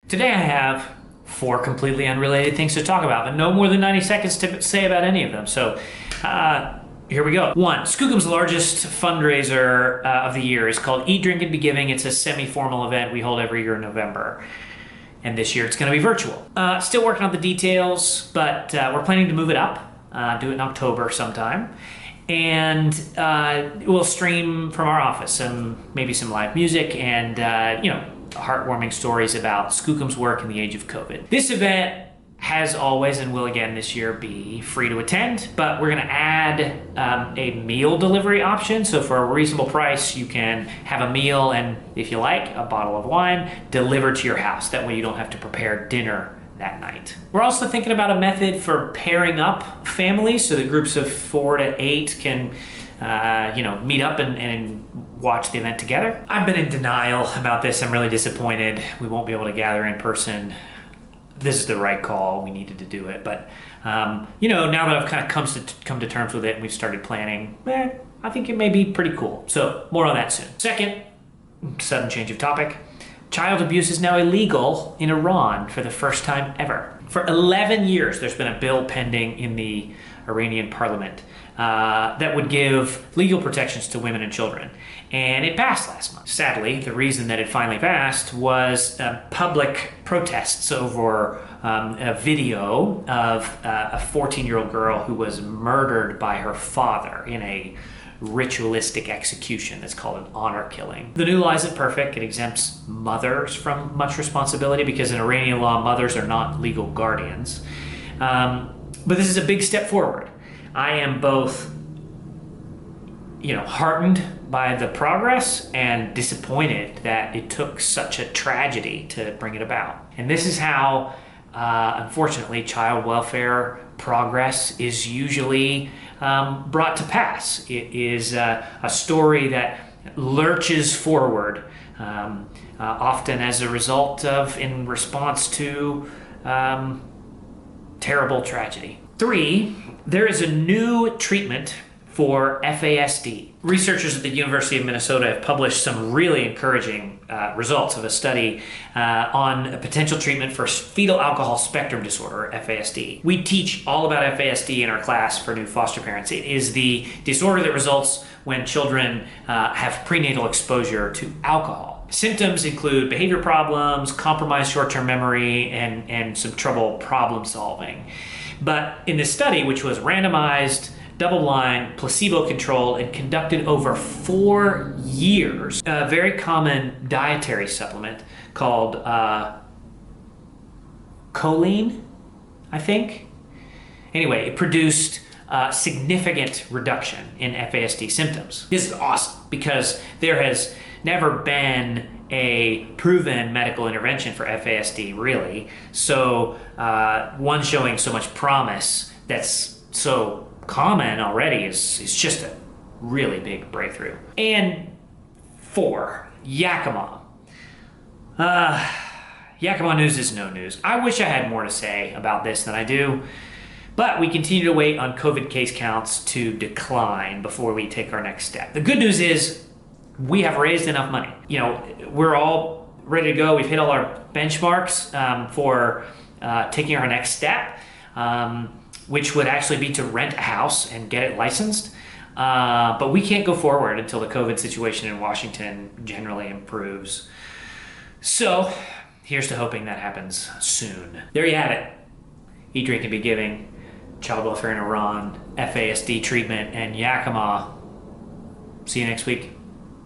Today I have 4 completely unrelated things to talk about, but no more than 90 seconds to say about any of them. So here we go. 1, Skookum's largest fundraiser of the year is called Eat, Drink, and Be Giving. It's a semi-formal event we hold every year in November. And this year it's going to be virtual. Still working on the details, but we're planning to move it up, do it in October sometime. And we'll stream from our office and maybe some live music and, heartwarming stories about Skookum's work in the age of COVID. This event has always and will again this year be free to attend, but we're going to add a meal delivery option. So for a reasonable price, you can have a meal and, if you like, a bottle of wine delivered to your house. That way you don't have to prepare dinner that night. We're also thinking about a method for pairing up families so that groups of 4 to 8 can meet up and watch the event together. I've been in denial about this. I'm really disappointed. We won't be able to gather in person. This is the right call. We needed to do it. But, now that I've kind of come to terms with it and we've started planning, I think it may be pretty cool. So more on that soon. Second, sudden change of topic. Child abuse is now illegal in Iran for the first time ever. For 11 years, there's been a bill pending in the Iranian parliament that would give legal protections to women and children. And it passed last month. Sadly, the reason that it finally passed was public protests over a video of a 14-year-old girl who was murdered by her father in a ritualistic execution that's called an honor killing. The new law isn't perfect. It exempts mothers from much responsibility because in Iranian law, mothers are not legal guardians. But this is a big step forward. I am both, heartened by the progress and disappointed that it took such a tragedy to bring it about. And this is how, unfortunately, child welfare progress is usually brought to pass. It is a story that lurches forward, often as a result of, in response to terrible tragedy. 3, there is a new treatment for FASD. Researchers at the University of Minnesota have published some really encouraging results of a study on a potential treatment for fetal alcohol spectrum disorder, FASD. We teach all about FASD in our class for new foster parents. It is the disorder that results when children have prenatal exposure to alcohol. Symptoms include behavior problems, compromised short-term memory, and some trouble problem solving. But in this study, which was randomized, double-blind, placebo-controlled, and conducted over 4 years, a very common dietary supplement called choline, I think. Anyway, it produced a significant reduction in FASD symptoms. This is awesome because there has never been a proven medical intervention for FASD, really. So one showing so much promise that's so common already is just a really big breakthrough. And 4, Yakima. Yakima news is no news. I wish I had more to say about this than I do, but we continue to wait on COVID case counts to decline before we take our next step. The good news is we have raised enough money. We're all ready to go. We've hit all our benchmarks for taking our next step, which would actually be to rent a house and get it licensed. But we can't go forward until the COVID situation in Washington generally improves. So here's to hoping that happens soon. There you have it. Eat, Drink, and Be Giving, child welfare in Iran, FASD treatment, and Yakima. See you next week.